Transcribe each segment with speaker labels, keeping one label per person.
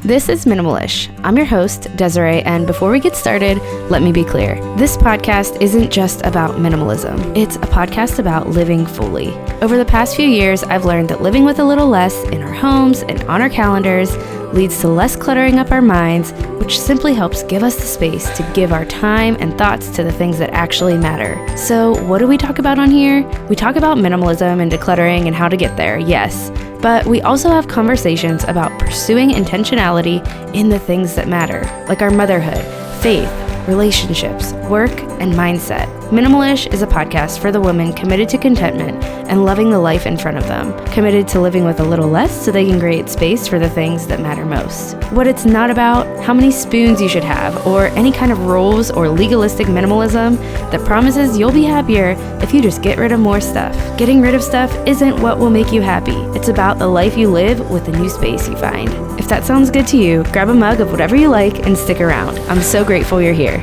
Speaker 1: This is Minimalish. I'm your host, Desiree, and before we get started, let me be clear. This podcast isn't just about minimalism. It's a podcast about living fully. Over the past few years, I've learned that living with a little less in our homes and on our calendars leads to less cluttering up our minds, which simply helps give us the space to give our time and thoughts to the things that actually matter. So what do we talk about on here? We talk about minimalism and decluttering and how to get there, yes. But we also have conversations about pursuing intentionality in the things that matter, like our motherhood, faith, relationships, work, and mindset. Minimalish is a podcast for the women committed to contentment and loving the life in front of them, committed to living with a little less so they can create space for the things that matter most. What it's not about, how many spoons you should have, or any kind of rules or legalistic minimalism that promises you'll be happier if you just get rid of more stuff. Getting rid of stuff isn't what will make you happy. It's about the life you live with the new space you find. If that sounds good to you, grab a mug of whatever you like and stick around. I'm so grateful you're here.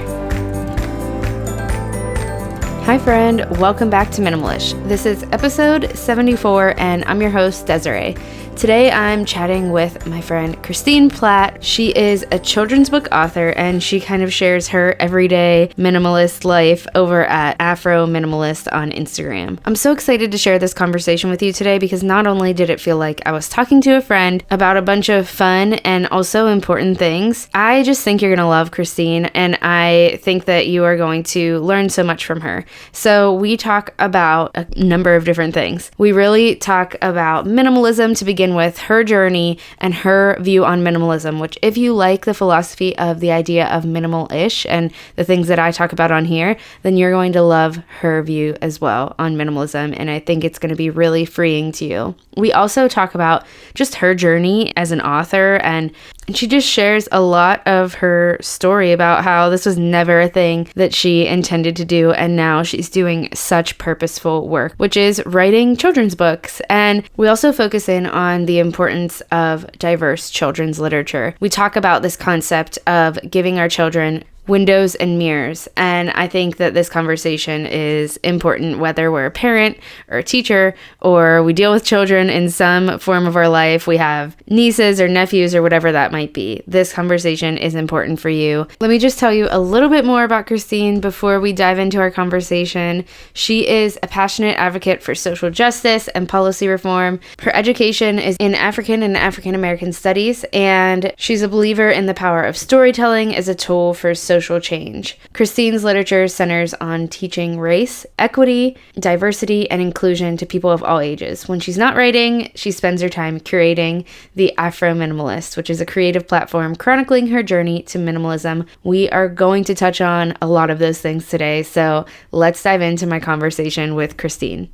Speaker 1: Hi friend, welcome back to Minimalish. This is episode 74 and I'm your host, Desiree. Today I'm chatting with my friend Christine Platt. She is a children's book author and she kind of shares her everyday minimalist life over at Afrominimalism on Instagram. I'm so excited to share this conversation with you today because not only did it feel like I was talking to a friend about a bunch of fun and also important things, I just think you're going to love Christine and I think that you are going to learn so much from her. So we talk about a number of different things. We really talk about minimalism to begin with, her journey and her view on minimalism, which if you like the philosophy of the idea of minimalish and the things that I talk about on here, then you're going to love her view as well on minimalism. And I think it's going to be really freeing to you. We also talk about just her journey as an author and she just shares a lot of her story about how this was never a thing that she intended to do, and now she's doing such purposeful work, which is writing children's books. And we also focus in on the importance of diverse children's literature. We talk about this concept of giving our children windows and mirrors. And I think that this conversation is important whether we're a parent or a teacher or we deal with children in some form of our life. We have nieces or nephews or whatever that might be. This conversation is important for you. Let me just tell you a little bit more about Christine before we dive into our conversation. She is a passionate advocate for social justice and policy reform. Her education is in African and African American studies, and she's a believer in the power of storytelling as a tool for social change. Christine's literature centers on teaching race, equity, diversity, and inclusion to people of all ages. When she's not writing, she spends her time curating the Afrominimalist, which is a creative platform chronicling her journey to minimalism. We are going to touch on a lot of those things today, so let's dive into my conversation with Christine.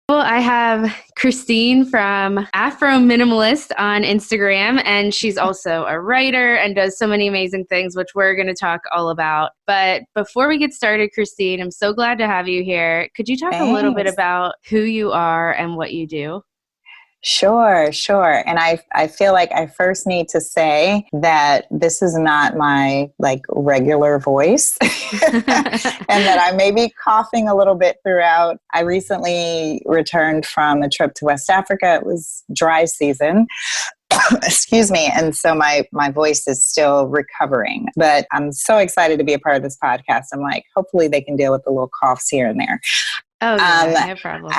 Speaker 1: Well, I have Christine from Afrominimalism on Instagram, and she's also a writer and does so many amazing things, which we're going to talk all about. But before we get started, Christine, I'm so glad to have you here. Could you talk a little bit about who you are and what you do?
Speaker 2: Sure. And I feel like I first need to say that this is not my regular voice and that I may be coughing a little bit throughout. I recently returned from a trip to West Africa. It was dry season. Excuse me. And so my voice is still recovering, but I'm so excited to be a part of this podcast. I'm like, hopefully they can deal with the little coughs here and there.
Speaker 1: Oh, yeah, no problem.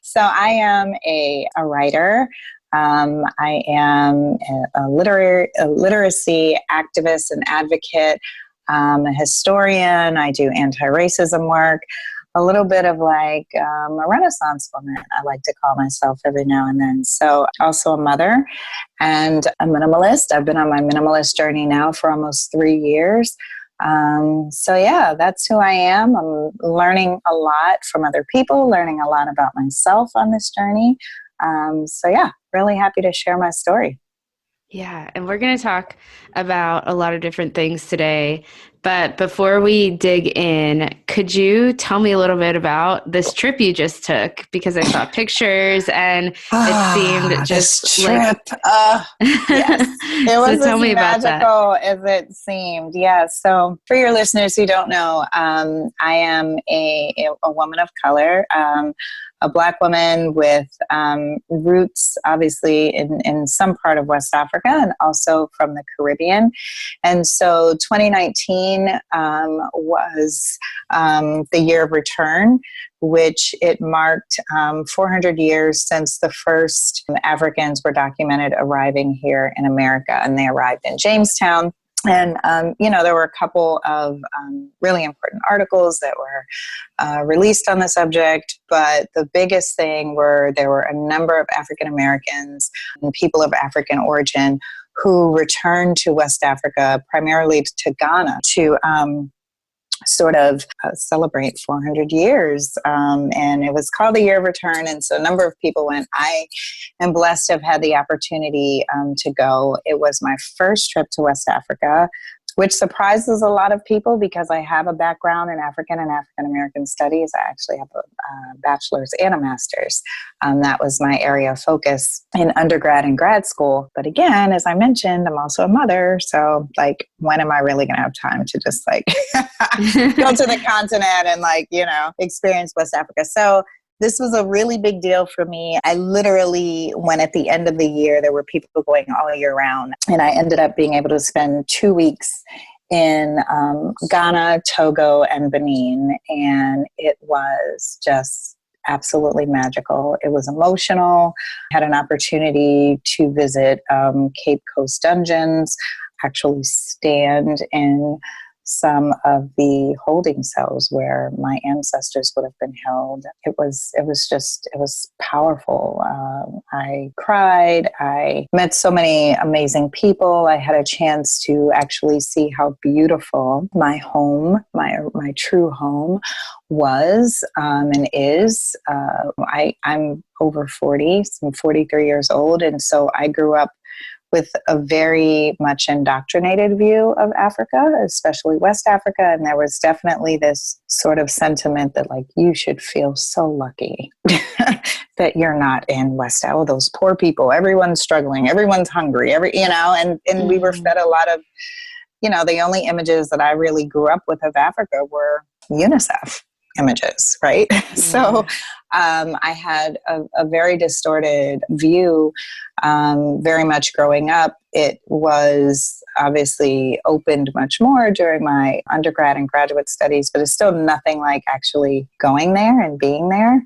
Speaker 2: So I am a writer. I am a literacy activist and advocate, a historian. I do anti-racism work, a little bit of a Renaissance woman, I like to call myself every now and then. So also a mother and a minimalist. I've been on my minimalist journey now for almost 3 years. So yeah, that's who I am. I'm learning a lot from other people, learning a lot about myself on this journey. So yeah, really happy to share my story.
Speaker 1: Yeah, and we're going to talk about a lot of different things today. But before we dig in, could you tell me a little bit about this trip you just took? Because I saw pictures and it seemed just
Speaker 2: this trip. Yes, it was
Speaker 1: so tell me
Speaker 2: as magical as it seemed. Yeah. So for your listeners who don't know, I am a woman of color. a Black woman with roots, obviously, in some part of West Africa and also from the Caribbean. And so 2019 was the year of return, which it marked 400 years since the first Africans were documented arriving here in America, and they arrived in Jamestown. And, there were a couple of really important articles that were released on the subject, but the biggest thing there were a number of African Americans and people of African origin who returned to West Africa, primarily to Ghana, to sort of celebrate 400 years. And it was called the Year of Return. And so a number of people went. I am blessed to have had the opportunity to go. It was my first trip to West Africa, which surprises a lot of people because I have a background in African and African American studies. I actually have a bachelor's and a master's. That was my area of focus in undergrad and grad school. But again, as I mentioned, I'm also a mother. So when am I really going to have time to just go to the continent and experience West Africa? So this was a really big deal for me. I literally, when at the end of the year, there were people going all year round, and I ended up being able to spend 2 weeks in Ghana, Togo, and Benin, and it was just absolutely magical. It was emotional. I had an opportunity to visit Cape Coast dungeons, actually stand in some of the holding cells where my ancestors would have been held. It was powerful. I cried. I met so many amazing people. I had a chance to actually see how beautiful my home, my true home was and is. I'm over 40, so I'm 43 years old. And so I grew up with a very much indoctrinated view of Africa, especially West Africa. And there was definitely this sort of sentiment that you should feel so lucky that you're not in West Africa. Oh, those poor people, everyone's struggling, everyone's hungry, and we were fed a lot of, the only images that I really grew up with of Africa were UNICEF images, right? Yeah. So I had a very distorted view, very much growing up. It was obviously opened much more during my undergrad and graduate studies, but it's still nothing like actually going there and being there.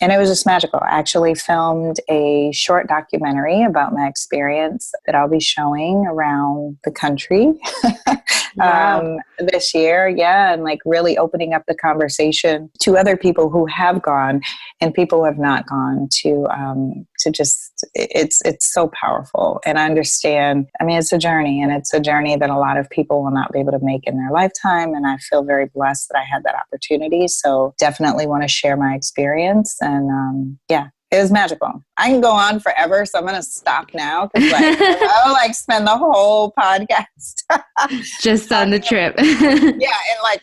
Speaker 2: And it was just magical. I actually filmed a short documentary about my experience that I'll be showing around the country this year. Yeah. And really opening up the conversation to other people who have gone and people who have not gone to just, it's so powerful. And I understand, it's a journey, and it's a journey that a lot of people will not be able to make in their lifetime. And I feel very blessed that I had that opportunity. So definitely want to share my experience. And it was magical. I can go on forever, so I'm going to stop now because I'll spend the whole podcast
Speaker 1: just on the trip.
Speaker 2: And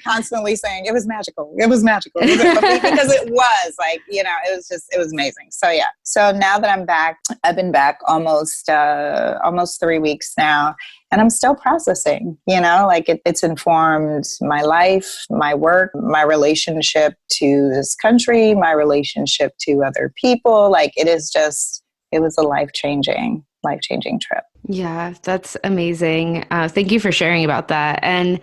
Speaker 2: constantly saying it was magical. It was magical because it was it was amazing. So yeah. So now that I'm back, I've been back almost 3 weeks now. And I'm still processing, it's informed my life, my work, my relationship to this country, my relationship to other people. It was a life-changing trip.
Speaker 1: Yeah, that's amazing. Thank you for sharing about that. And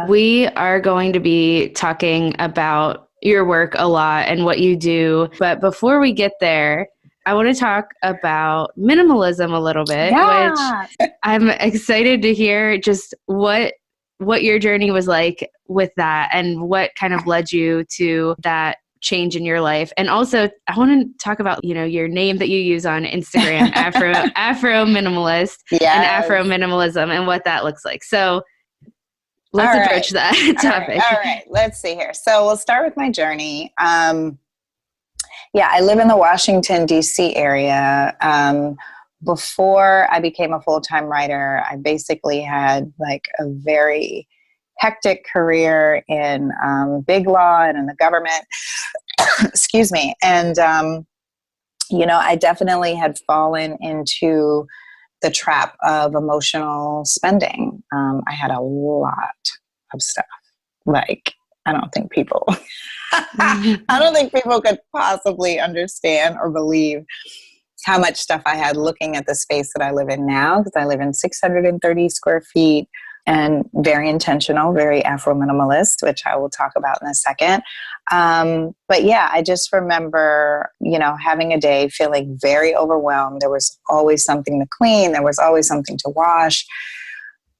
Speaker 1: we are going to be talking about your work a lot and what you do. But before we get there, I want to talk about minimalism a little bit, which I'm excited to hear just what your journey was like with that and what kind of led you to that change in your life. And also I want to talk about, your name that you use on Instagram, Afrominimalism and Afrominimalism and what that looks like. So let's approach that topic.
Speaker 2: All right. Let's see here. So we'll start with my journey. I live in the Washington, D.C. area. Before I became a full-time writer, I basically had a very hectic career in big law and in the government. Excuse me. And, I definitely had fallen into the trap of emotional spending. I had a lot of stuff, I don't think people, I don't think people could possibly understand or believe how much stuff I had looking at the space that I live in now, because I live in 630 square feet and very intentional, very Afro-minimalist, which I will talk about in a second. But yeah, I just remember, having a day feeling very overwhelmed. There was always something to clean. There was always something to wash.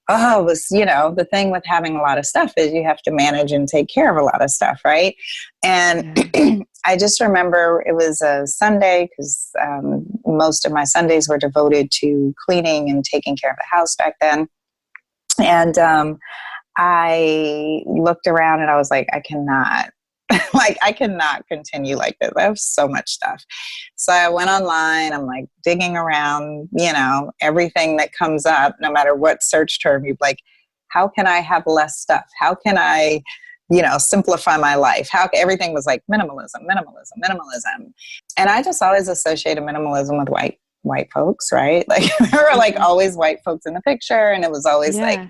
Speaker 2: Oh, it was, the thing with having a lot of stuff is you have to manage and take care of a lot of stuff, right? And I just remember it was a Sunday, because most of my Sundays were devoted to cleaning and taking care of the house back then. And I looked around and I was like, I cannot continue like this. I have so much stuff. So I went online, I'm like digging around, everything that comes up, no matter what search term, you're like, how can I have less stuff? How can I, simplify my life? Everything was like minimalism. And I just always associated minimalism with white folks, right? Like there were like always white folks in the picture. And it was always like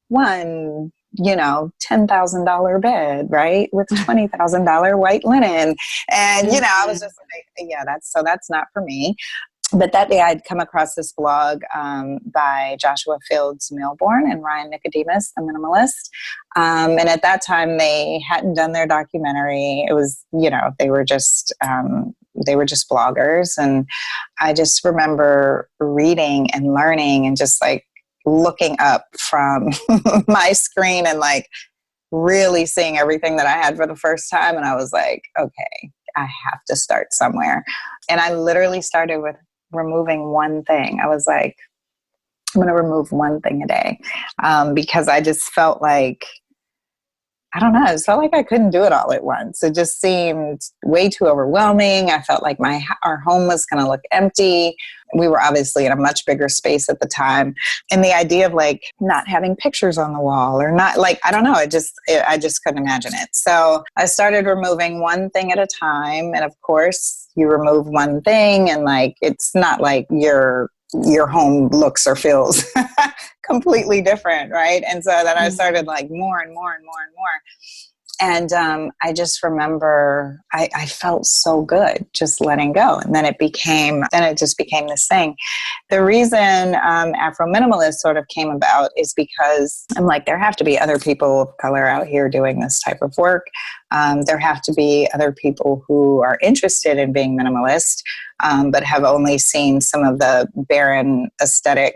Speaker 2: one, $10,000 bed, right? With $20,000 white linen. And, I was just like, yeah, that's not for me. But that day I'd come across this blog by Joshua Fields Milbourne and Ryan Nicodemus, the minimalist. And at that time they hadn't done their documentary. It was, they were just bloggers. And I just remember reading and learning and just like looking up from my screen and like really seeing everything that I had for the first time. And I was like, okay, I have to start somewhere. And I literally started with removing one thing. I was like, I'm going to remove one thing a day, because I just felt like, I don't know, it felt like I couldn't do it all at once. It just seemed way too overwhelming. I felt like our home was going to look empty. We were obviously in a much bigger space at the time. And the idea of like not having pictures on the wall or not like, I don't know, I just couldn't imagine it. So I started removing one thing at a time. And of course you remove one thing and like, it's not like your home looks or feels completely different, right? And so then I started like more and more and more and more. And I just remember I felt so good just letting go. And then it just became this thing. The reason Afro-minimalist sort of came about is because I'm like, there have to be other people of color out here doing this type of work. There have to be other people who are interested in being minimalist, but have only seen some of the barren aesthetic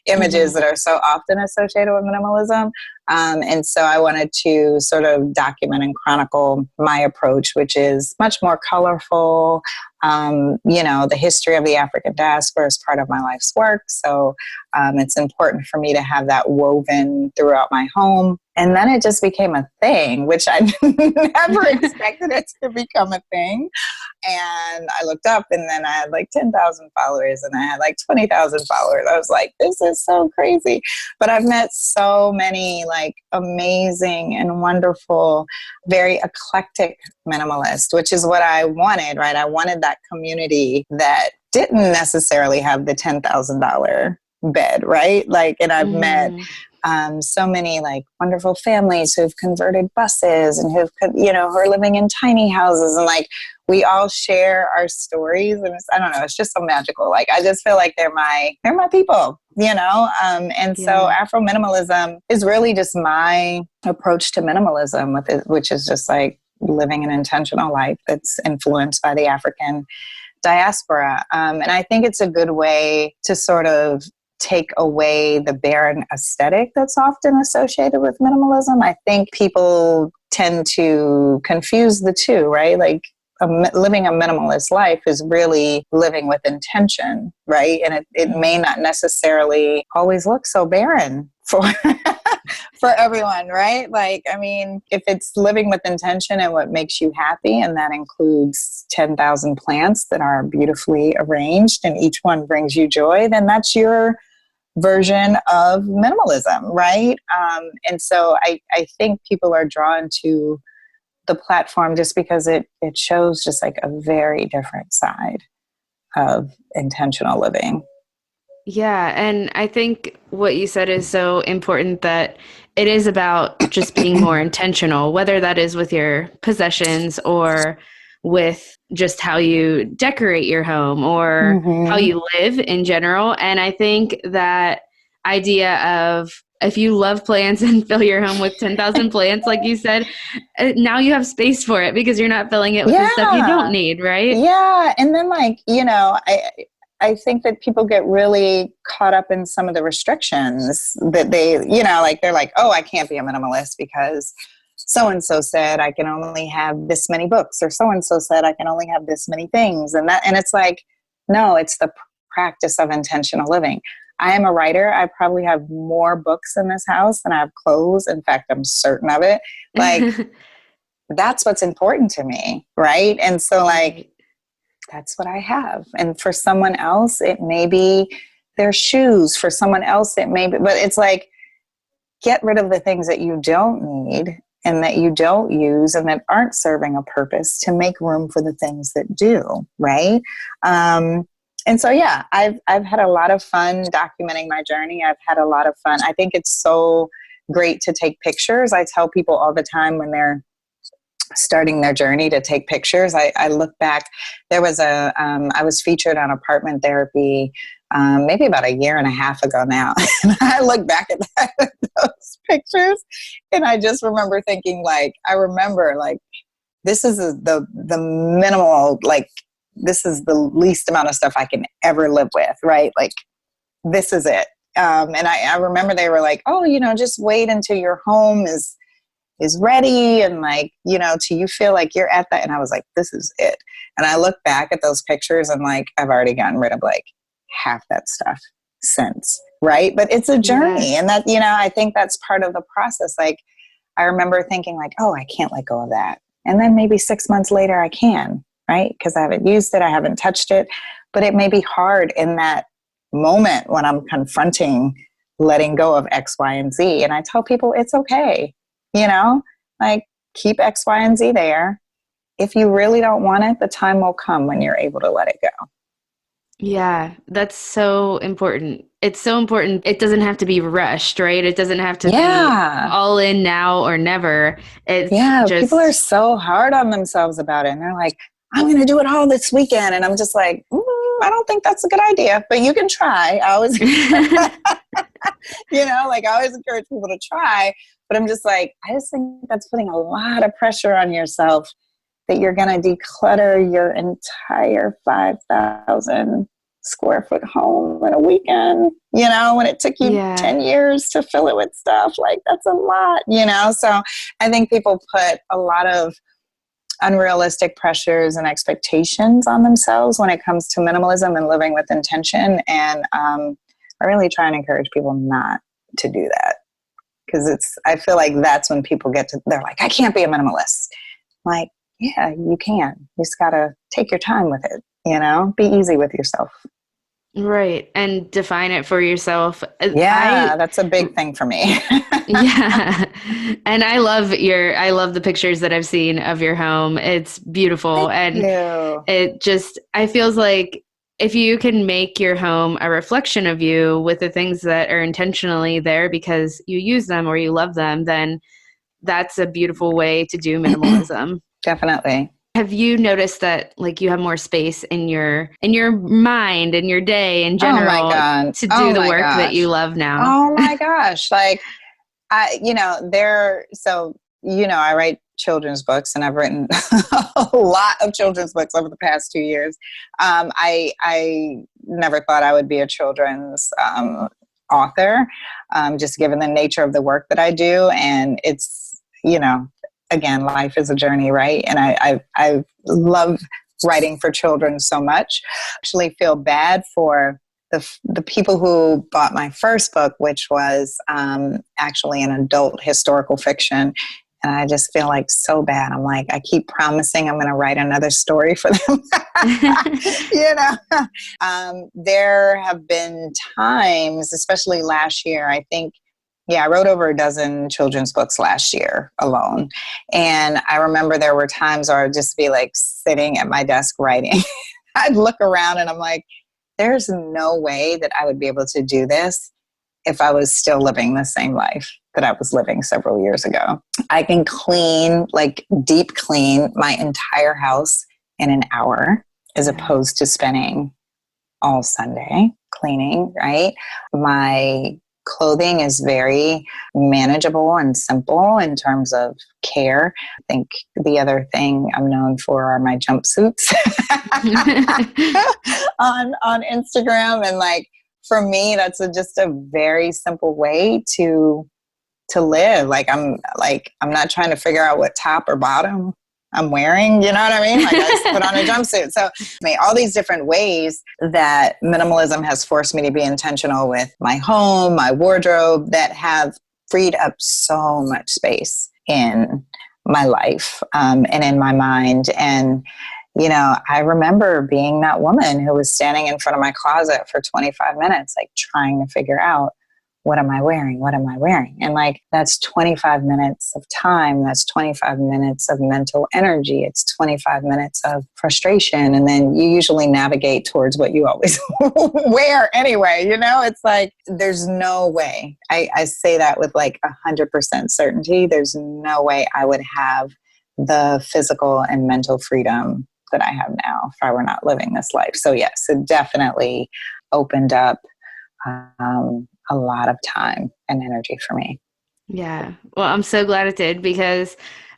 Speaker 2: images that are so often associated with minimalism. And so I wanted to sort of document and chronicle my approach, which is much more colorful. The history of the African diaspora is part of my life's work. So it's important for me to have that woven throughout my home. And then it just became a thing, which I never expected it to become a thing. And I looked up and then I had like 10,000 followers and I had like 20,000 followers. I was like, this is so crazy. But I've met so many like amazing and wonderful, very eclectic minimalists, which is what I wanted, right? I wanted that community that didn't necessarily have the $10,000 bed, right? Like, and I've met so many like wonderful families who've converted buses and who are living in tiny houses, and like we all share our stories, and I don't know, it's just so magical. Like I just feel like they're my people, So Afro-minimalism is really just my approach to minimalism, which is just like living an intentional life that's influenced by the African diaspora. And I think it's a good way to sort of take away the barren aesthetic that's often associated with minimalism. I think people tend to confuse the two, right? Like living a minimalist life is really living with intention, right? And it may not necessarily always look so barren for for everyone, right? Like, I mean, if it's living with intention and what makes you happy, and that includes 10,000 plants that are beautifully arranged and each one brings you joy, then that's your version of minimalism, right? And so I think people are drawn to the platform just because it shows just like a very different side of intentional living.
Speaker 1: Yeah, and I think what you said is so important that it is about just being more intentional, whether that is with your possessions or with just how you decorate your home or how
Speaker 2: Hmm.
Speaker 1: you live in general. And I think that idea of if you love plants and fill your home with 10,000 plants, like you said, now you have space for it because you're not filling it with the stuff you don't
Speaker 2: Yeah.
Speaker 1: need, right?
Speaker 2: Yeah. And then like, I think that people get really caught up in some of the restrictions that like they're like, oh, I can't be a minimalist because so and so said I can only have this many books, or so and so said I can only have this many things. And it's like, no, it's the practice of intentional living. I am a writer. I probably have more books in this house than I have clothes. In fact, I'm certain of it. Like, that's what's important to me, right? And so like
Speaker 1: Right.
Speaker 2: that's what I have. And for someone else, it may be their shoes. For someone else, it may be, but it's like, get rid of the things that you don't need and that you don't use and that aren't serving a purpose to make room for the things that do, right? And so, yeah, I've had a lot of fun documenting my journey. I've had a lot of fun. I think it's so great to take pictures. I tell people all the time when they're starting their journey to take pictures. I look back, there was I was featured on Apartment Therapy maybe about a year and a half ago now. And I look back at those pictures and I just remember thinking like, this is the minimal, like, this is the least amount of stuff I can ever live with, right? Like, this is it. And I remember they were like, oh, just wait until your home is ready and like, till you feel like you're at that. And I was like, this is it. And I look back at those pictures and like, I've already gotten rid of like half that stuff since. Right. But it's a journey. And
Speaker 1: Yes.
Speaker 2: that, I think that's part of the process. Like, I remember thinking like, oh, I can't let go of that. And then maybe 6 months later I can, right? Because I haven't used it. I haven't touched it, but it may be hard in that moment when I'm confronting letting go of X, Y, and Z. And I tell people it's okay. You know, like, keep X, Y, and Z there. If you really don't want it, the time will come when you're able to let it go.
Speaker 1: Yeah, that's so important. It's so important. It doesn't have to be rushed, right? It doesn't have to be
Speaker 2: Yeah.
Speaker 1: all in now or never. It's
Speaker 2: Yeah. People are
Speaker 1: just,
Speaker 2: so hard on themselves about it. And they're like, I'm going to do it all this weekend. And I'm just like, I don't think that's a good idea, but you can try. I always, like, I always encourage people to try. But I'm just like, I just think that's putting a lot of pressure on yourself that you're going to declutter your entire 5,000 square foot home in a weekend, when it took you
Speaker 1: yeah,
Speaker 2: 10 years to fill it with stuff. Like, that's a lot. So I think people put a lot of unrealistic pressures and expectations on themselves when it comes to minimalism and living with intention. And I really try and encourage people not to do that. Because I feel like that's when people they're like, I can't be a minimalist. I'm like, yeah, you can. You just got to take your time with it, be easy with yourself.
Speaker 1: right. And define it for yourself.
Speaker 2: Yeah, that's a big thing for me.
Speaker 1: Yeah. And I love the pictures that I've seen of your home. It's beautiful.
Speaker 2: Thank
Speaker 1: And
Speaker 2: you.
Speaker 1: I feels like if you can make your home a reflection of you with the things that are intentionally there because you use them or you love them, then that's a beautiful way to do minimalism.
Speaker 2: Definitely.
Speaker 1: Have you noticed that like you have more space in your mind and your day in
Speaker 2: Oh my
Speaker 1: general
Speaker 2: God.
Speaker 1: to do
Speaker 2: Oh
Speaker 1: the
Speaker 2: my
Speaker 1: work that you
Speaker 2: gosh.
Speaker 1: love now?
Speaker 2: Oh my gosh. Like, I write children's books and I've written a lot of children's books over the past 2 years. I never thought I would be a children's author, just given the nature of the work that I do. And it's, again, life is a journey, right? And I love writing for children so much. I actually feel bad for the people who bought my first book, which was actually an adult historical fiction. And I just feel like so bad. I'm like, I keep promising I'm going to write another story for them. There have been times, especially last year, I think, yeah, I wrote over a dozen children's books last year alone. And I remember there were times where I'd just be like sitting at my desk writing. I'd look around and I'm like, there's no way that I would be able to do this if I was still living the same life that I was living several years ago. I can clean, like deep clean my entire house in an hour as opposed to spending all Sunday cleaning, right? My clothing is very manageable and simple in terms of care. I think the other thing I'm known for are my jumpsuits on Instagram. And like, for me, that's just a very simple way to live. I'm not trying to figure out what top or bottom I'm wearing, you know what I mean? Like, I just put on a jumpsuit. So all these different ways that minimalism has forced me to be intentional with my home, my wardrobe, that have freed up so much space in my life and in my mind. And I remember being that woman who was standing in front of my closet for 25 minutes, like trying to figure out, what am I wearing? What am I wearing? And like, that's 25 minutes of time. That's 25 minutes of mental energy. It's 25 minutes of frustration. And then you usually navigate towards what you always wear anyway. It's like, there's no way. I say that with like 100% certainty. There's no way I would have the physical and mental freedom that I have now if I were not living this life. So yes, it definitely opened up a lot of time and energy for me.
Speaker 1: Yeah. Well, I'm so glad it did, because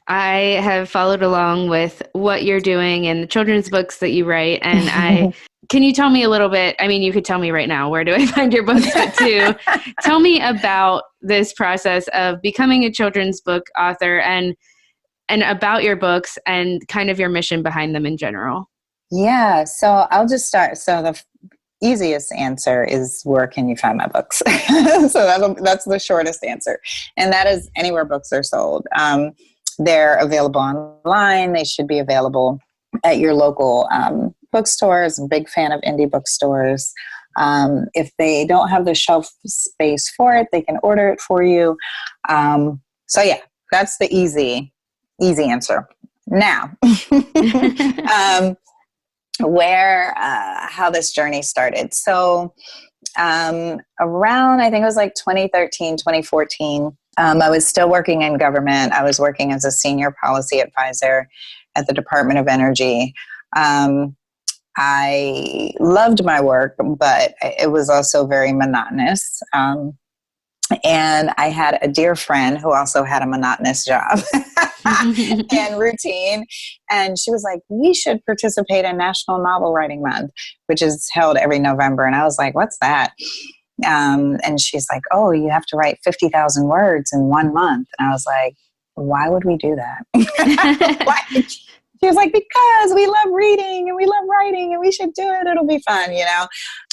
Speaker 1: I have followed along with what you're doing and the children's books that you write. And can you tell me a little bit? I mean, you could tell me right now, where do I find your books? But too, tell me about this process of becoming a children's book author and about your books and kind of your mission behind them in general.
Speaker 2: Yeah. So I'll just start. So the easiest answer is, where can you find my books? So that's the shortest answer. And that is anywhere books are sold. They're available online. They should be available at your local bookstores. I'm a big fan of indie bookstores. If they don't have the shelf space for it, they can order it for you. So yeah, that's the easy answer. Now, how this journey started. So around, I think it was like 2013, 2014, I was still working in government. I was working as a senior policy advisor at the Department of Energy. I loved my work, but it was also very monotonous. And I had a dear friend who also had a monotonous job and routine. And she was like, we should participate in National Novel Writing Month, which is held every November. And I was like, what's that? And she's like, oh, you have to write 50,000 words in 1 month. And I was like, why would we do that? She was like, because we love reading and we love writing and we should do it. It'll be fun,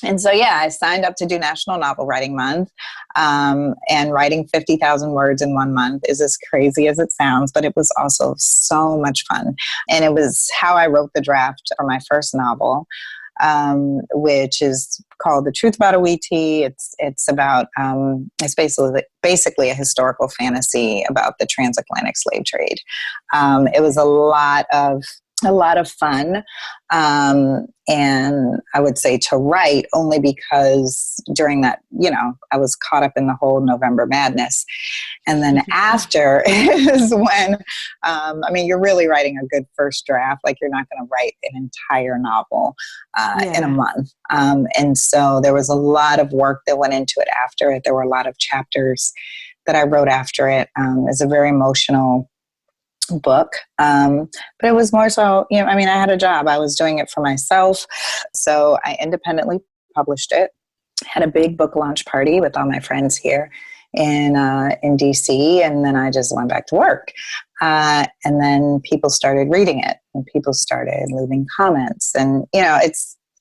Speaker 2: And so, yeah, I signed up to do National Novel Writing Month. And writing 50,000 words in 1 month is as crazy as it sounds, but it was also so much fun. And it was how I wrote the draft for my first novel, which is called The Truth About a Wee Tea. It's about, it's basically a historical fantasy about the transatlantic slave trade. It was a lot of fun. And I would say to write, only because during that, I was caught up in the whole November madness. And then after is when, you're really writing a good first draft. Like, you're not going to write an entire novel in a month. And so there was a lot of work that went into it after it. There were a lot of chapters that I wrote after it. It's a very emotional book. But it was more so, I had a job. I was doing it for myself. So I independently published it, had a big book launch party with all my friends here in DC. And then I just went back to work. And then people started reading it and people started leaving comments. And,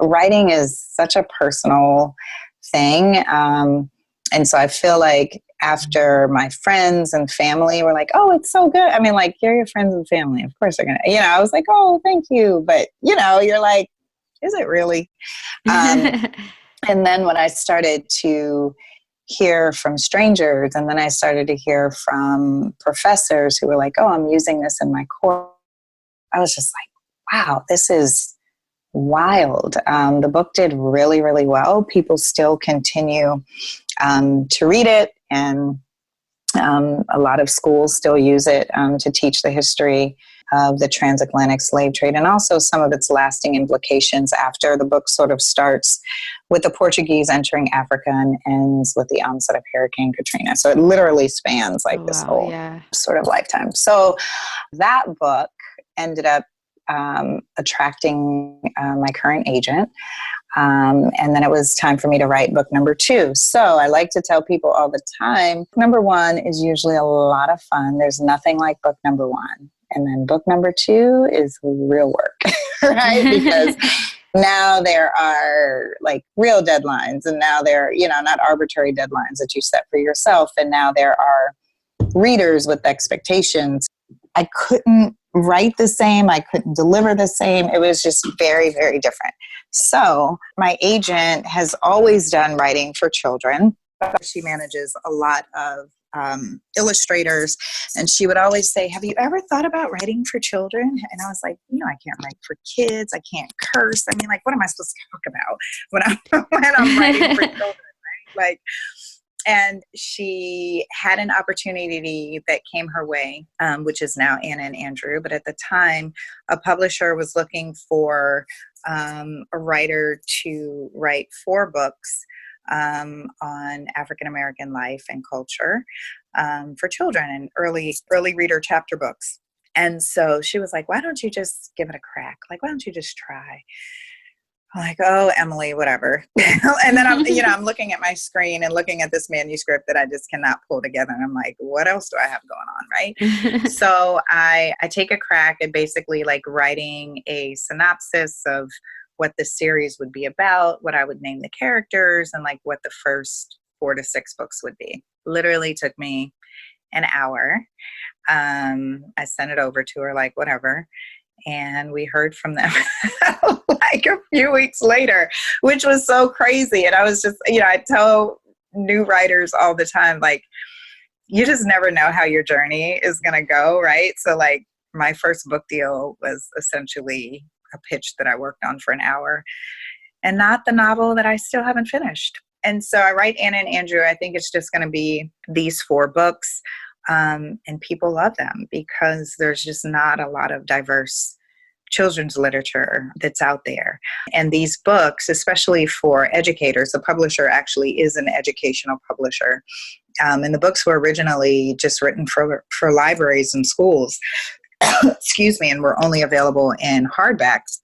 Speaker 2: writing is such a personal thing. And so I feel like after my friends and family were like, oh, it's so good. You're your friends and family. Of course they're going to, I was like, oh, thank you. But, you're like, is it really? And then when I started to hear from strangers, and then I started to hear from professors who were like, oh, I'm using this in my course, I was just like, wow, this is wild. The book did really, really well. People still continue to read it, and a lot of schools still use it to teach the history of the transatlantic slave trade, and also some of its lasting implications after. The book sort of starts with the Portuguese entering Africa and ends with the onset of Hurricane Katrina. So it literally spans like this whole sort of lifetime. So that book ended up attracting my current agent. And then it was time for me to write book number 2. So I like to tell people all the time, number 1 is usually a lot of fun. There's nothing like book number 1. And then book number 2 is real work, right? Because now there are like real deadlines, and now there are, not arbitrary deadlines that you set for yourself. And now there are readers with expectations. I couldn't write the same. I couldn't deliver the same. It was just very, very different. So my agent has always done writing for children. She manages a lot of illustrators, and she would always say, have you ever thought about writing for children? And I was like, I can't write for kids. I can't curse. I mean, like, what am I supposed to talk about when I'm writing for children, right? And she had an opportunity that came her way, which is now Anna and Andrew. But at the time, a publisher was looking for a writer to write 4 books on African-American life and culture for children, and early reader chapter books. And so she was like, why don't you just give it a crack? Like, why don't you just try? I'm like, oh, Emily, whatever. And then I'm looking at my screen and looking at this manuscript that I just cannot pull together. And I'm like, what else do I have going on, right? So I take a crack at basically like writing a synopsis of what the series would be about, what I would name the characters, and like what the first 4 to 6 books would be. Literally took me an hour. I sent it over to her, like, whatever. And we heard from them like a few weeks later, which was so crazy. And I was just, I tell new writers all the time, like, you just never know how your journey is going to go, right? So like my first book deal was essentially a pitch that I worked on for an hour, and not the novel that I still haven't finished. And so I write Anna and Andrew. I think it's just going to be these 4 books. And people love them because there's just not a lot of diverse children's literature that's out there. And these books, especially for educators, the publisher actually is an educational publisher. And the books were originally just written for libraries and schools, excuse me, and were only available in hardbacks.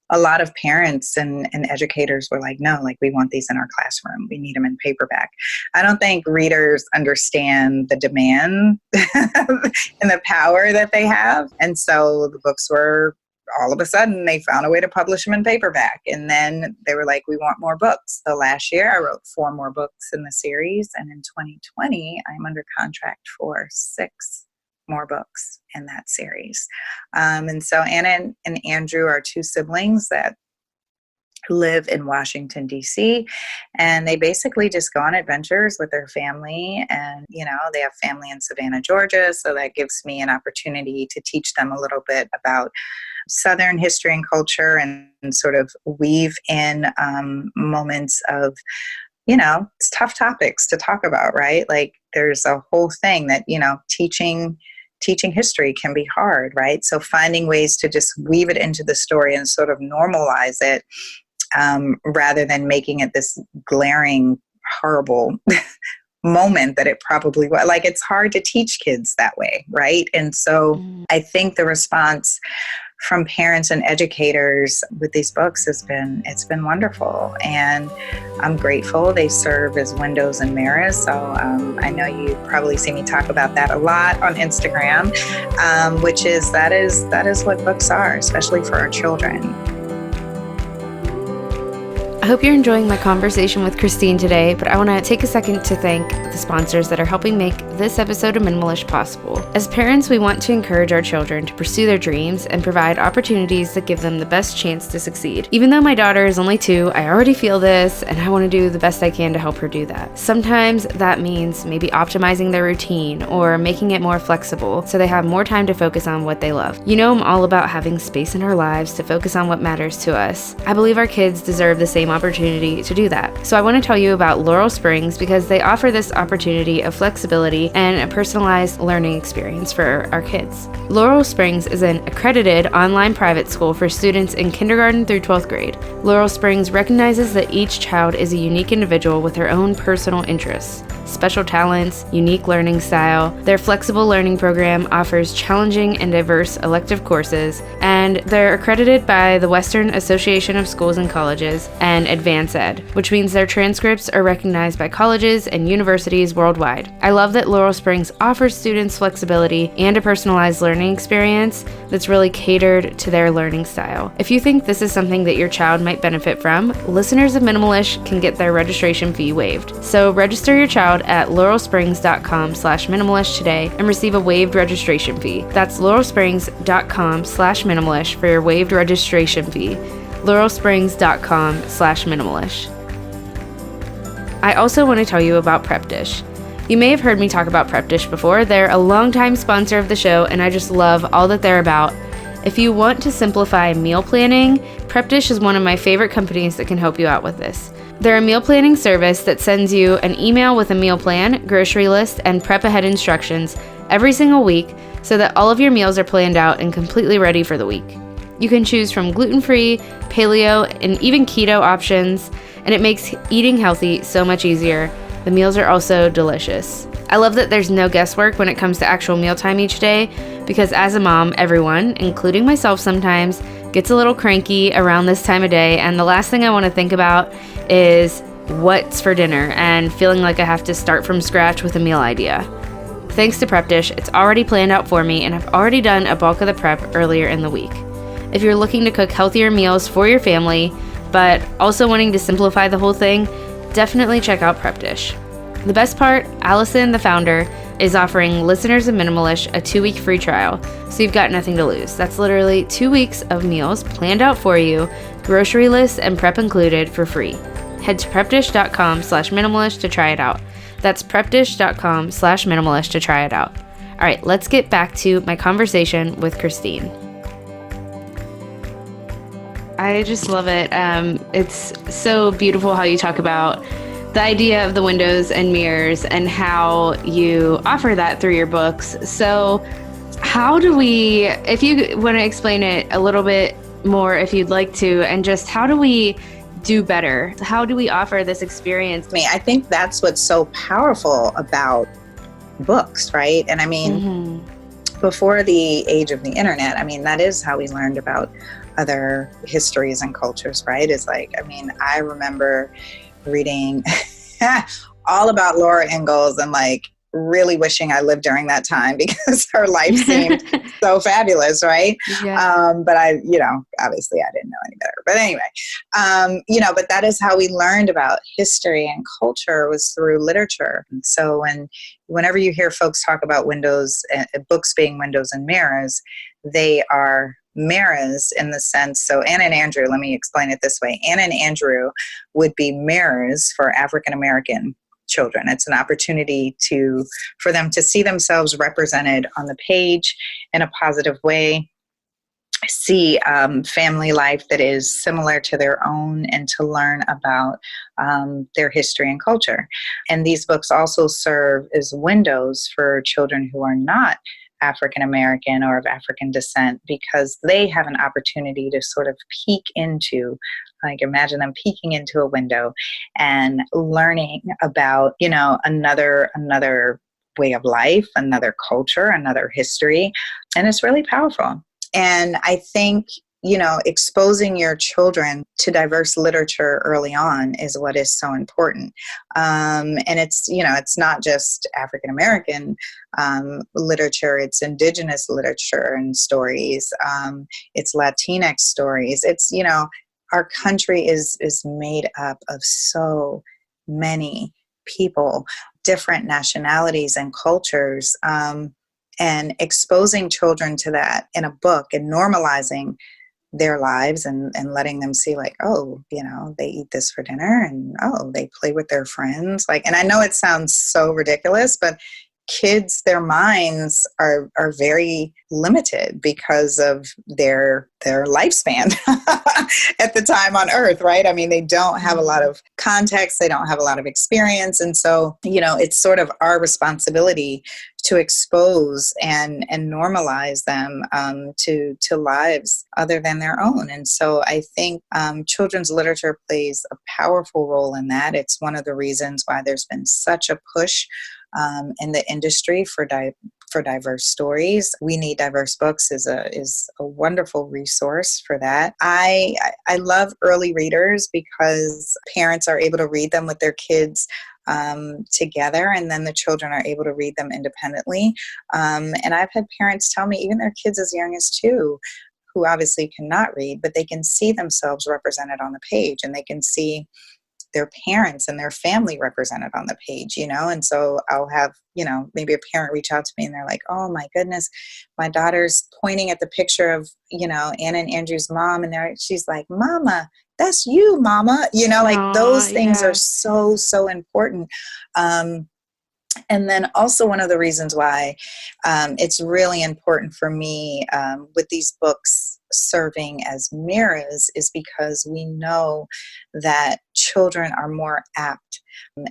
Speaker 2: A lot of parents and educators were like, no, like, we want these in our classroom. We need them in paperback. I don't think readers understand the demand and the power that they have. And so the books were, all of a sudden, they found a way to publish them in paperback. And then they were like, we want more books. So last year I wrote 4 more books in the series. And in 2020, I'm under contract for 6 more books in that series. And so Anna and Andrew are 2 siblings that live in Washington, D.C., and they basically just go on adventures with their family. And, they have family in Savannah, Georgia. So that gives me an opportunity to teach them a little bit about Southern history and culture, and sort of weave in moments of, it's tough topics to talk about, right? Like, there's a whole thing that, teaching history can be hard, right? So finding ways to just weave it into the story and sort of normalize it, rather than making it this glaring, horrible moment that it probably was. Like, it's hard to teach kids that way, right? And so I think the response from parents and educators with these books it's been wonderful, and I'm grateful. They serve as windows and mirrors. So I know you probably see me talk about that a lot on Instagram, which is that is what books are, especially for our children.
Speaker 1: I hope you're enjoying my conversation with Christine today, but I want to take a second to thank the sponsors that are helping make this episode of Minimalish possible. As parents, we want to encourage our children to pursue their dreams and provide opportunities that give them the best chance to succeed. Even though my daughter is only 2, I already feel this, and I want to do the best I can to help her do that. Sometimes that means maybe optimizing their routine or making it more flexible so they have more time to focus on what they love. You know, I'm all about having space in our lives to focus on what matters to us. I believe our kids deserve the same opportunity to do that. So I want to tell you about Laurel Springs because they offer this opportunity of flexibility and a personalized learning experience for our kids. Laurel Springs is an accredited online private school for students in kindergarten through 12th grade. Laurel Springs recognizes that each child is a unique individual with their own personal interests, special talents, unique learning style. Their flexible learning program offers challenging and diverse elective courses, and they're accredited by the Western Association of Schools and Colleges and Advance Ed, which means their transcripts are recognized by colleges and universities worldwide. I love that Laurel Springs offers students flexibility and a personalized learning experience that's really catered to their learning style. If you think this is something that your child might benefit from, listeners of Minimalish can get their registration fee waived. So register your child at laurelsprings.com/minimalish today and receive a waived registration fee. That's laurelsprings.com/minimalish for your waived registration fee. laurelsprings.com/minimalish. I also want to tell you about Prepdish. You may have heard me talk about Prepdish before. They're a longtime sponsor of the show, and I just love all that they're about. If you want to simplify meal planning, Prepdish is one of my favorite companies that can help you out with this. They're a meal planning service that sends you an email with a meal plan, grocery list, and prep ahead instructions every single week so that all of your meals are planned out and completely ready for the week. You can choose from gluten-free, paleo, and even keto options, and it makes eating healthy so much easier. The meals are also delicious. I love that there's no guesswork when it comes to actual mealtime each day, because as a mom, everyone, including myself sometimes, gets a little cranky around this time of day, and the last thing I want to think about is what's for dinner and feeling like I have to start from scratch with a meal idea. Thanks to Prepdish, it's already planned out for me, and I've already done a bulk of the prep earlier in the week. If you're looking to cook healthier meals for your family, but also wanting to simplify the whole thing, definitely check out Prepdish. The best part, Allison, the founder, is offering listeners of Minimalish a 2-week free trial, so you've got nothing to lose. That's literally 2 weeks of meals planned out for you, grocery lists and prep included for free. Head to prepdish.com/minimalish to try it out. That's prepdish.com/minimalish to try it out. All right, let's get back to my conversation with Christine. I just love it. It's so beautiful how you talk about the idea of the windows and mirrors and how you offer that through your books. So how do we, if you want to explain it a little bit more, if you'd like to, and just how do we do better? How do we offer this experience?
Speaker 2: I think that's what's so powerful about books, right? And I mean, before the age of the internet, that is how we learned about other histories and cultures, right? It's like, I remember reading all about Laura Ingalls and really wishing I lived during that time because her life seemed so fabulous, right?
Speaker 1: Yeah.
Speaker 2: But obviously I didn't know any better. But anyway, but that is how we learned about history and culture, was through literature. And so whenever you hear folks talk about windows, books being windows and mirrors, they are mirrors in the sense, so Anne and Andrew, let me explain it this way. Anne and Andrew would be mirrors for African American children. It's an opportunity for them to see themselves represented on the page in a positive way, see family life that is similar to their own, and to learn about their history and culture. And these books also serve as windows for children who are not African American or of African descent, because they have an opportunity to sort of peek into, imagine them peeking into a window and learning about, another way of life, another culture, another history. And it's really powerful. And I think, exposing your children to diverse literature early on is what is so important. And it's not just African American literature, it's indigenous literature and stories. It's Latinx stories. It's, our country is made up of so many people, different nationalities and cultures, and exposing children to that in a book and normalizing their lives and letting them see like, oh, they eat this for dinner and oh, they play with their friends. Like, and I know it sounds so ridiculous, but kids, their minds are very limited because of their lifespan at the time on Earth, right? I mean, they don't have a lot of context, they don't have a lot of experience. And so, it's sort of our responsibility to expose and normalize them to lives other than their own. And so I think children's literature plays a powerful role in that. It's one of the reasons why there's been such a push in the industry for diverse stories. We Need Diverse Books is a wonderful resource for that. I love early readers because parents are able to read them with their kids together, and then the children are able to read them independently. And I've had parents tell me, even their kids as young as 2, who obviously cannot read, but they can see themselves represented on the page, and they can see their parents and their family represented on the page, and so I'll have, maybe a parent reach out to me and they're like, oh my goodness, my daughter's pointing at the picture of, Anna and Andrew's mom, and she's like, Mama, that's you, Mama, like
Speaker 1: Aww,
Speaker 2: those things are so important. And then also one of the reasons why it's really important for me with these books serving as mirrors is because we know that children are more apt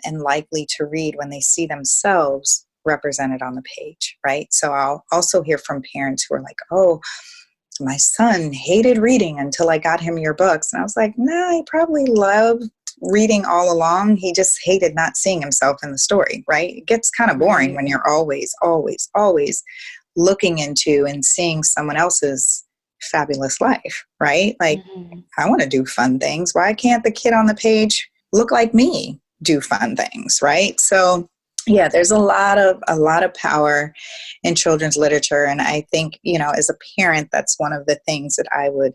Speaker 2: and likely to read when they see themselves represented on the page, right? So I'll also hear from parents who are like, oh, my son hated reading until I got him your books. And I was like, no, he probably loved reading all along. He just hated not seeing himself in the story, right? It gets kind of boring when you're always looking into and seeing someone else's fabulous life, right? Like, I want to do fun things. Why can't the kid on the page look like me do fun things, right? So yeah, there's a lot of power in children's literature. And I think, as a parent, that's one of the things that I would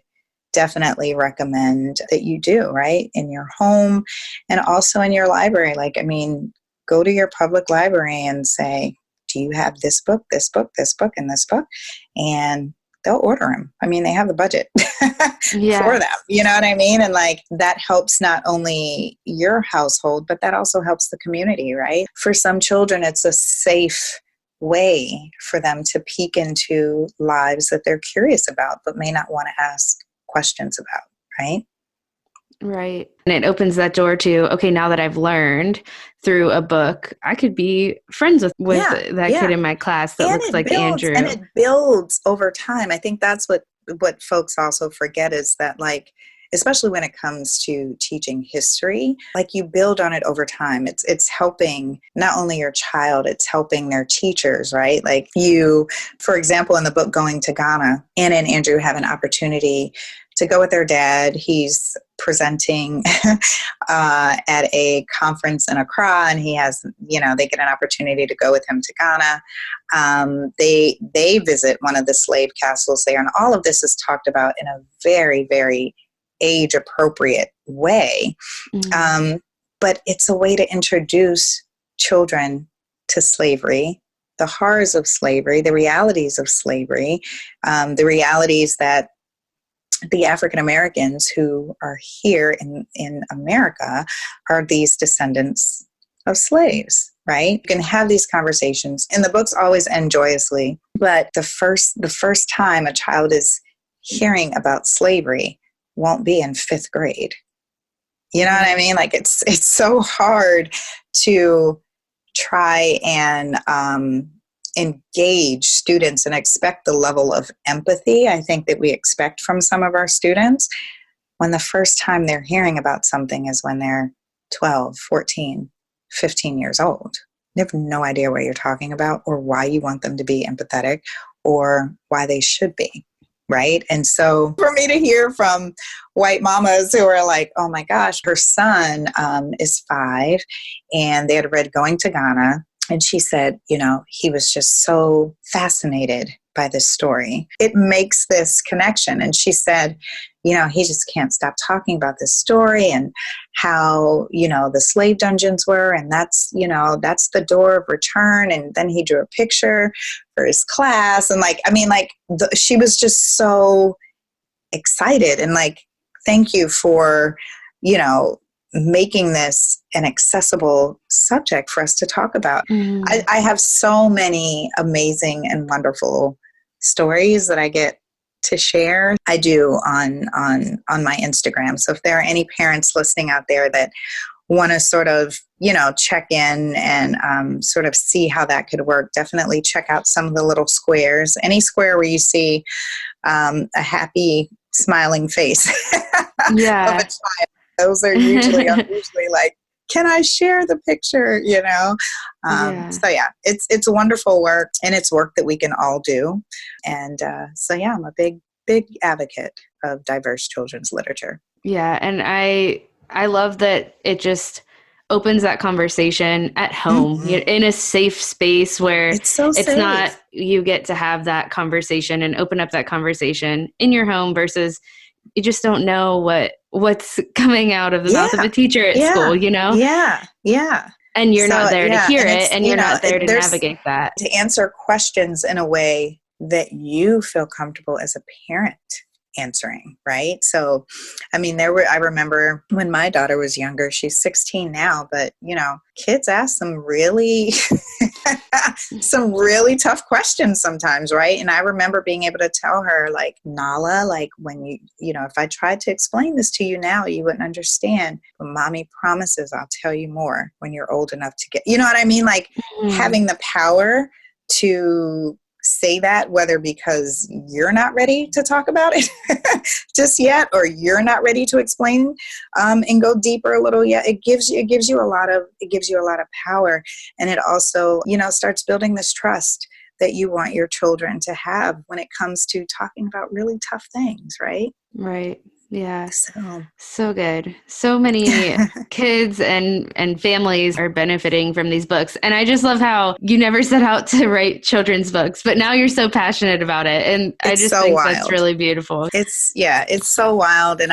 Speaker 2: definitely recommend that you do, right? In your home and also in your library. Like, I mean, go to your public library and say, do you have this book, this book, this book, and this book? And they'll order them. I mean, they have the budget for them. You know what I mean? And like, that helps not only your household, but that also helps the community, right? For some children, it's a safe way for them to peek into lives that they're curious about, but may not want to ask questions about, right?
Speaker 1: Right. And it opens that door to, okay, now that I've learned through a book, I could be friends with that kid in my class that looks like Andrew.
Speaker 2: And it builds over time. I think that's what folks also forget is that, like, especially when it comes to teaching history, like, you build on it over time. It's helping not only your child, it's helping their teachers, right? Like, you, for example, in the book Going to Ghana, Anna and Andrew have an opportunity to go with their dad. He's presenting at a conference in Accra, and he has, they get an opportunity to go with him to Ghana. They visit one of the slave castles there, and all of this is talked about in a very, very age-appropriate way. But it's a way to introduce children to slavery, the horrors of slavery, the realities of slavery, the realities that the African Americans who are here in America are these descendants of slaves, right? You can have these conversations, and the books always end joyously. But the first time a child is hearing about slavery won't be in 5th grade. You know what I mean? Like, it's so hard to try and engage students and expect the level of empathy I think that we expect from some of our students when the first time they're hearing about something is when they're 12, 14, 15 years old. They have no idea what you're talking about or why you want them to be empathetic or why they should be, right? And so for me to hear from white mamas who are like, oh my gosh, her son is 5 and they had read Going to Ghana. And she said, he was just so fascinated by this story. It makes this connection. And she said, he just can't stop talking about this story and how, the slave dungeons were. And that's the door of return. And then he drew a picture for his class. And she was just so excited and thank you for, making this an accessible subject for us to talk about.
Speaker 1: Mm.
Speaker 2: I have so many amazing and wonderful stories that I get to share. I do on my Instagram. So if there are any parents listening out there that want to sort of, check in and sort of see how that could work, definitely check out some of the little squares. Any square where you see a happy, smiling face of a child. Those are usually, I'm usually like, can I share the picture? So yeah, it's wonderful work, and it's work that we can all do. And I'm a big advocate of diverse children's literature.
Speaker 1: Yeah, and I love that it just opens that conversation at home, in a safe space where it's not, you get to have that conversation and open up that conversation in your home versus you just don't know what's coming out of the mouth of a teacher at school,
Speaker 2: Yeah.
Speaker 1: And you're not there to hear it, and you're not there to navigate that.
Speaker 2: To answer questions in a way that you feel comfortable as a parent answering, right? So, I remember when my daughter was younger, she's 16 now, but kids ask some really tough questions sometimes, right? And I remember being able to tell her, Nala, when if I tried to explain this to you now, you wouldn't understand, but mommy promises I'll tell you more when you're old enough to get, having the power to say that, whether because you're not ready to talk about it just yet, or you're not ready to explain and go deeper a little yet. It gives you a lot of power, and it also starts building this trust that you want your children to have when it comes to talking about really tough things, right?
Speaker 1: Right. Yeah. So good. So many kids and families are benefiting from these books. And I just love how you never set out to write children's books, but now you're so passionate about it. And I just think that's really beautiful.
Speaker 2: It's so wild. And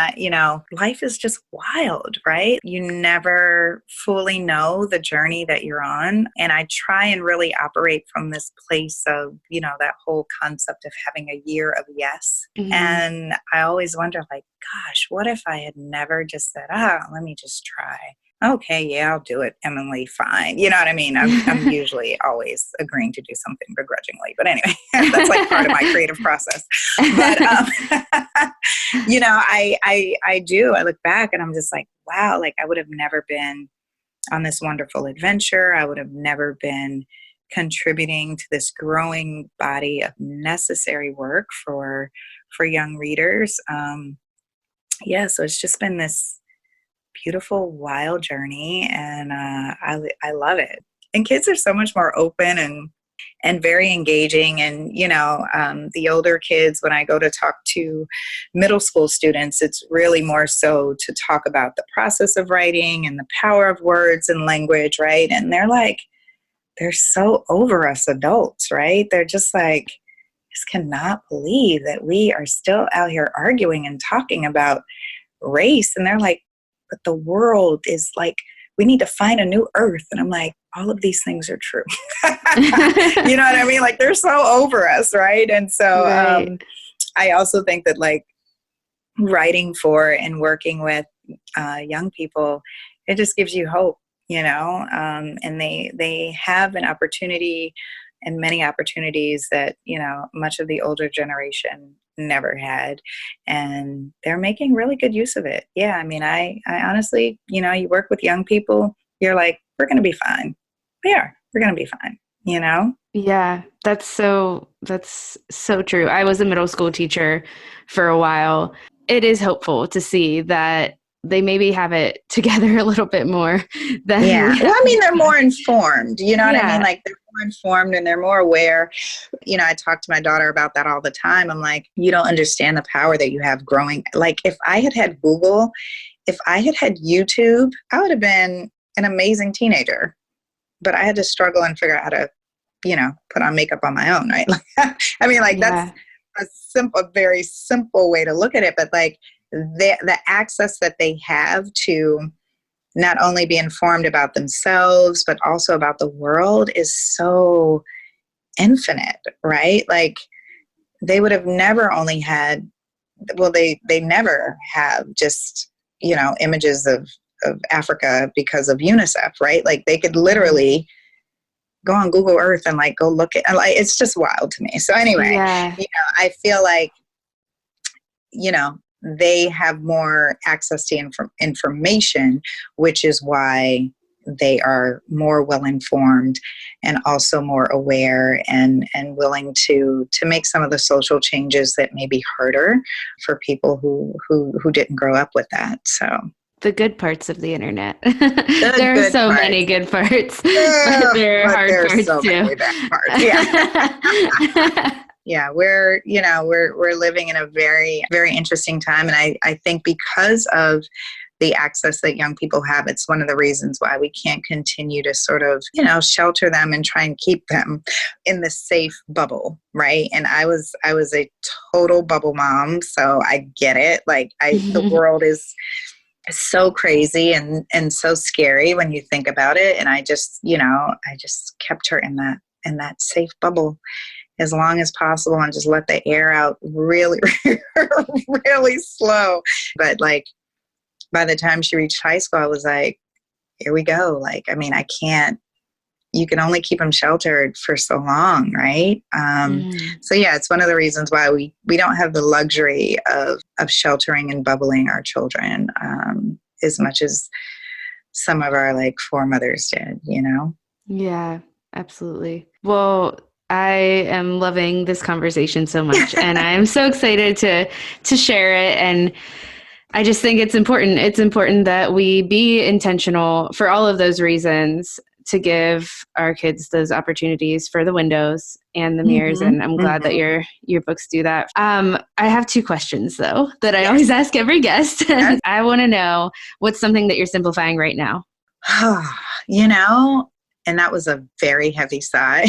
Speaker 2: life is just wild, right? You never fully know the journey that you're on. And I try and really operate from this place of, that whole concept of having a year of yes. Mm-hmm. And I always wonder, gosh, what if I had never just said, let me just try. Okay, yeah, I'll do it. Emily, fine. You know what I mean? I'm usually always agreeing to do something begrudgingly. But anyway, that's part of my creative process. But, I do. I look back and I'm just wow, I would have never been on this wonderful adventure. I would have never been contributing to this growing body of necessary work for young readers. So it's just been this beautiful, wild journey, and I love it. And kids are so much more open and very engaging. And the older kids, when I go to talk to middle school students, it's really more so to talk about the process of writing and the power of words and language, right? And they're so over us adults, right? They're just just cannot believe that we are still out here arguing and talking about race. And they're but the world is we need to find a new earth. And I'm all of these things are true. You know what I mean? They're so over us, right? And so right. I also think that writing for and working with young people, it just gives you hope, and they have an opportunity and many opportunities that, much of the older generation never had. And they're making really good use of it. Yeah. I honestly, you work with young people, you're we're going to be fine. We're going to be fine,
Speaker 1: Yeah, that's so true. I was a middle school teacher for a while. It is hopeful to see that they maybe have it together a little bit more than
Speaker 2: they're more informed, you know what I mean? They're more informed and they're more aware. I talk to my daughter about that all the time. I'm you don't understand the power that you have growing. If I had Google, if I had YouTube, I would have been an amazing teenager, but I had to struggle and figure out how to put on makeup on my own, right? I mean, like that's a very simple way to look at it, but like the access that they have to not only be informed about themselves, but also about the world is so infinite, right? Like they would have never only had, well, they never have just, images of Africa because of UNICEF, right? Like they could literally go on Google Earth and like go look at, like, it's just wild to me. So anyway, I feel like, they have more access to information, which is why they are more well-informed and also more aware and willing to make some of the social changes that may be harder for people who didn't grow up with that. So
Speaker 1: the good parts of the internet. There are so many good parts, but there are hard parts so too. Many bad parts. Yeah.
Speaker 2: Yeah, we're living in a very, very interesting time. And I think because of the access that young people have, it's one of the reasons why we can't continue to sort of, shelter them and try and keep them in the safe bubble, right? And I was a total bubble mom, so I get it. Like the world is so crazy and so scary when you think about it. And I just kept her in that safe bubble as long as possible and just let the air out really, really slow. But like, by the time she reached high school, I was like, here we go. Like, I mean, you can only keep them sheltered for so long, right? So yeah, it's one of the reasons why we don't have the luxury of sheltering and bubbling our children as much as some of our like foremothers did,
Speaker 1: Yeah, absolutely. Well, I am loving this conversation so much, and I am so excited to share it. And I just think it's important. It's important that we be intentional for all of those reasons to give our kids those opportunities for the windows and the mirrors. And I'm glad that your books do that. I have 2 questions though, that I always ask every guest. I want to know, what's something that you're simplifying right now?
Speaker 2: And that was a very heavy sigh.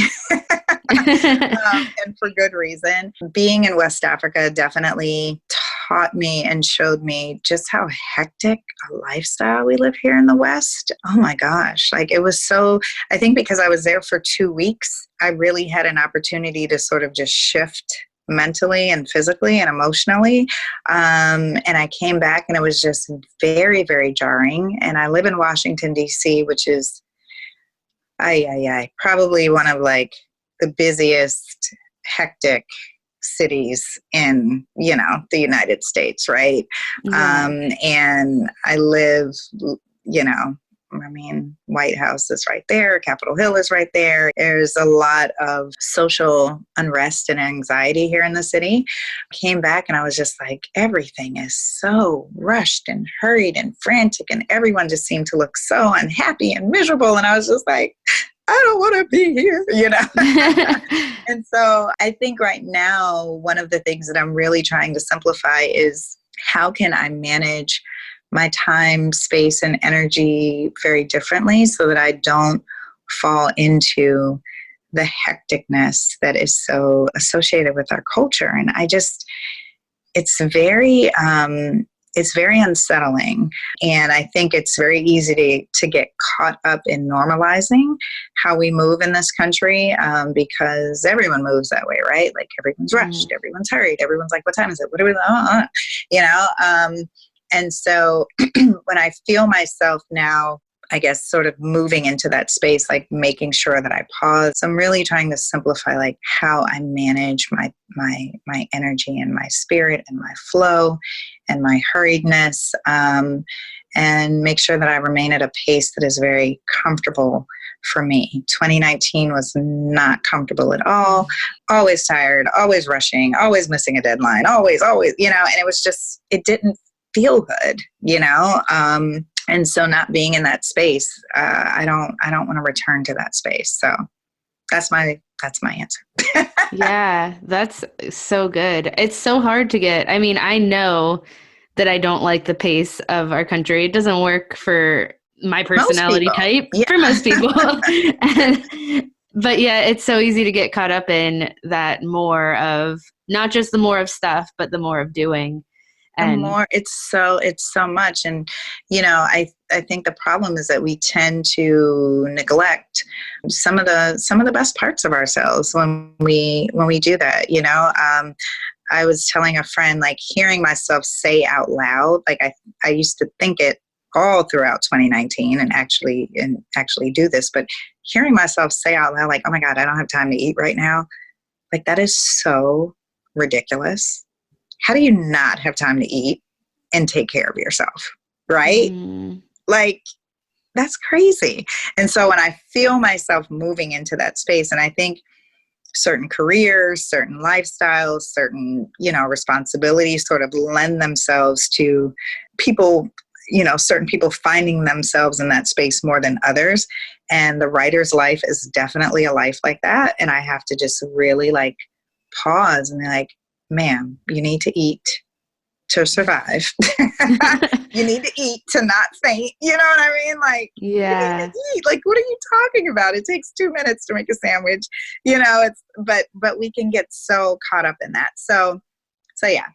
Speaker 2: And for good reason. Being in West Africa definitely taught me and showed me just how hectic a lifestyle we live here in the West. Oh my gosh. Like it was I think because I was there for 2 weeks, I really had an opportunity to sort of just shift mentally and physically and emotionally. And I came back and it was just very, very jarring. And I live in Washington, D.C., which is probably one of like the busiest, hectic cities in, the United States, right? Yeah. And I live, White House is right there. Capitol Hill is right there. There's a lot of social unrest and anxiety here in the city. I came back and I was just like, everything is so rushed and hurried and frantic, and everyone just seemed to look so unhappy and miserable. And I was just like, I don't want to be here, And so I think right now, one of the things that I'm really trying to simplify is how can I manage my time, space, and energy very differently so that I don't fall into the hecticness that is so associated with our culture. And it's very unsettling. And I think it's very easy to get caught up in normalizing how we move in this country because everyone moves that way, right? Like everyone's rushed, everyone's hurried, everyone's like, what time is it? What are we, And so when I feel myself now, I guess sort of moving into that space, like making sure that I pause. I'm really trying to simplify like how I manage my energy and my spirit and my flow and my hurriedness, and make sure that I remain at a pace that is very comfortable for me. 2019 was not comfortable at all. Always tired, always rushing, always missing a deadline, always, and it was just, it didn't feel good, and so not being in that space, I don't want to return to that space. So that's my answer.
Speaker 1: Yeah, that's so good. It's so hard to get. I mean, I know that I don't like the pace of our country. It doesn't work for my personality type, for most people. But yeah, it's so easy to get caught up in that more of not just the more of stuff, but the more of doing.
Speaker 2: And more, it's so much. And, I think the problem is that we tend to neglect some of the best parts of ourselves when we do that. I was telling a friend, like, hearing myself say out loud, like I used to think it all throughout 2019 and actually do this, but hearing myself say out loud, like, oh my God, I don't have time to eat right now. Like, that is so ridiculous. How do you not have time to eat and take care of yourself? Right? Like, that's crazy. And so when I feel myself moving into that space, and I think certain careers, certain lifestyles, certain, responsibilities sort of lend themselves to people, certain people finding themselves in that space more than others. And the writer's life is definitely a life like that. And I have to just really like pause and be like, ma'am, you need to eat to survive. You need to eat to not faint. You know what I mean? Like,
Speaker 1: yeah.
Speaker 2: You need to eat. Like, what are you talking about? It takes 2 minutes to make a sandwich. But we can get so caught up in that. So yeah,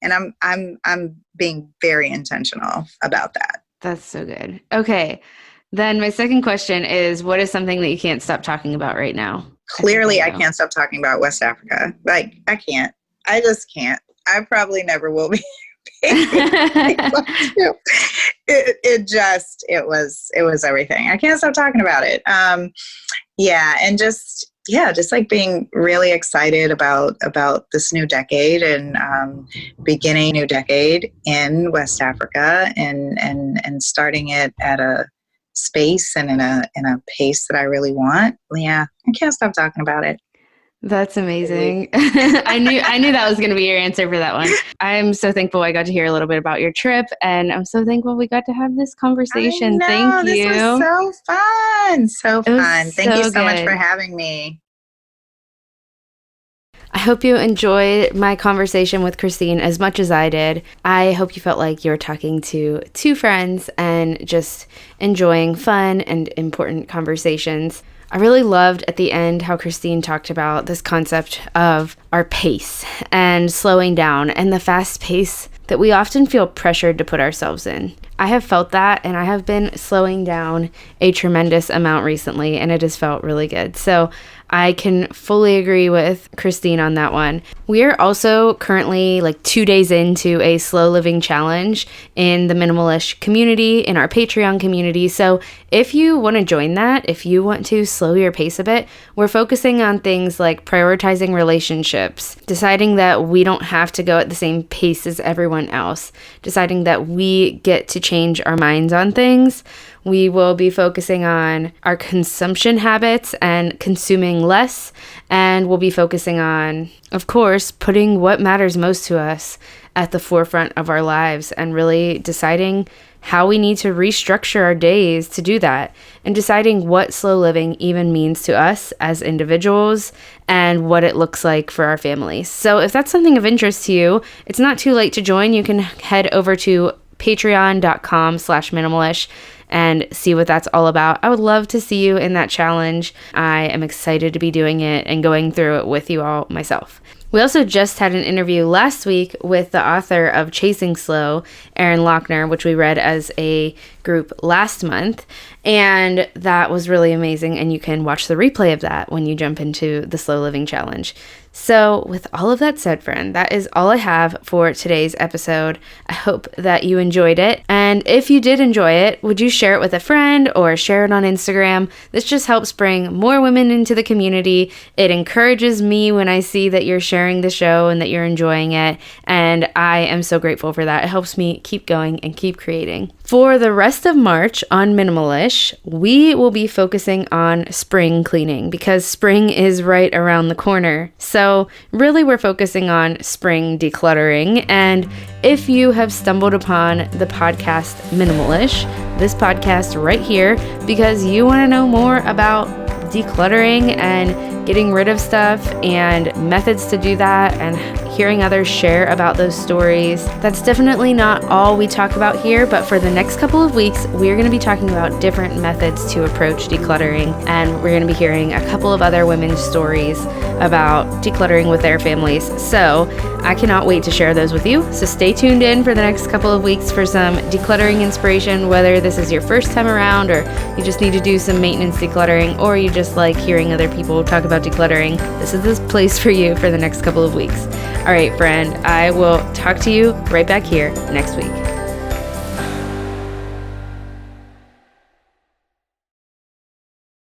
Speaker 2: and I'm being very intentional about that.
Speaker 1: That's so good. Okay. Then my second question is, what is something that you can't stop talking about right now?
Speaker 2: Clearly, I can't stop talking about West Africa. Like, I can't. I just can't. I probably never will be. It was everything. I can't stop talking about it. And just like being really excited about this new decade and beginning new decade in West Africa and starting it at a space and in a pace that I really want. Yeah, I can't stop talking about it.
Speaker 1: That's amazing. I knew that was going to be your answer for that one. I'm so thankful I got to hear a little bit about your trip, and I'm so thankful we got to have this conversation. Thank you.
Speaker 2: This was so fun. So fun. Thank you so much for having me.
Speaker 1: I hope you enjoyed my conversation with Christine as much as I did. I hope you felt like you were talking to two friends and just enjoying fun and important conversations. I really loved at the end how Christine talked about this concept of our pace and slowing down and the fast pace that we often feel pressured to put ourselves in. I have felt that, and I have been slowing down a tremendous amount recently, and it has felt really good. So I can fully agree with Christine on that one. We are also currently like 2 days into a slow living challenge in the minimalish community, in our Patreon community. So if you want to join that, if you want to slow your pace a bit, we're focusing on things like prioritizing relationships, deciding that we don't have to go at the same pace as everyone else, deciding that we get to change our minds on things. We will be focusing on our consumption habits and consuming less, and we'll be focusing on, of course, putting what matters most to us at the forefront of our lives and really deciding how we need to restructure our days to do that, and deciding what slow living even means to us as individuals and what it looks like for our families. So if that's something of interest to you, it's not too late to join. You can head over to patreon.com/minimalish and see what that's all about. I would love to see you in that challenge. I am excited to be doing it and going through it with you all myself. We also just had an interview last week with the author of Chasing Slow, Erin Lochner, which we read as a group last month. And that was really amazing. And you can watch the replay of that when you jump into the Slow Living Challenge. So with all of that said, friend, that is all I have for today's episode. I hope that you enjoyed it. And if you did enjoy it, would you share it with a friend or share it on Instagram? This just helps bring more women into the community. It encourages me when I see that you're sharing the show and that you're enjoying it. And I am so grateful for that. It helps me keep going and keep creating. For the rest of March on Minimalish, we will be focusing on spring cleaning because spring is right around the corner. So really we're focusing on spring decluttering. And if you have stumbled upon the podcast Minimalish, this podcast right here, because you want to know more about decluttering and getting rid of stuff and methods to do that, and hearing others share about those stories. That's definitely not all we talk about here, but for the next couple of weeks, we're going to be talking about different methods to approach decluttering, and we're going to be hearing a couple of other women's stories about decluttering with their families. So I cannot wait to share those with you. So stay tuned in for the next couple of weeks for some decluttering inspiration, whether this is your first time around or you just need to do some maintenance decluttering, or you just like hearing other people talk about decluttering. This is the place for you for the next couple of weeks. All right, friend, I will talk to you right back here next week.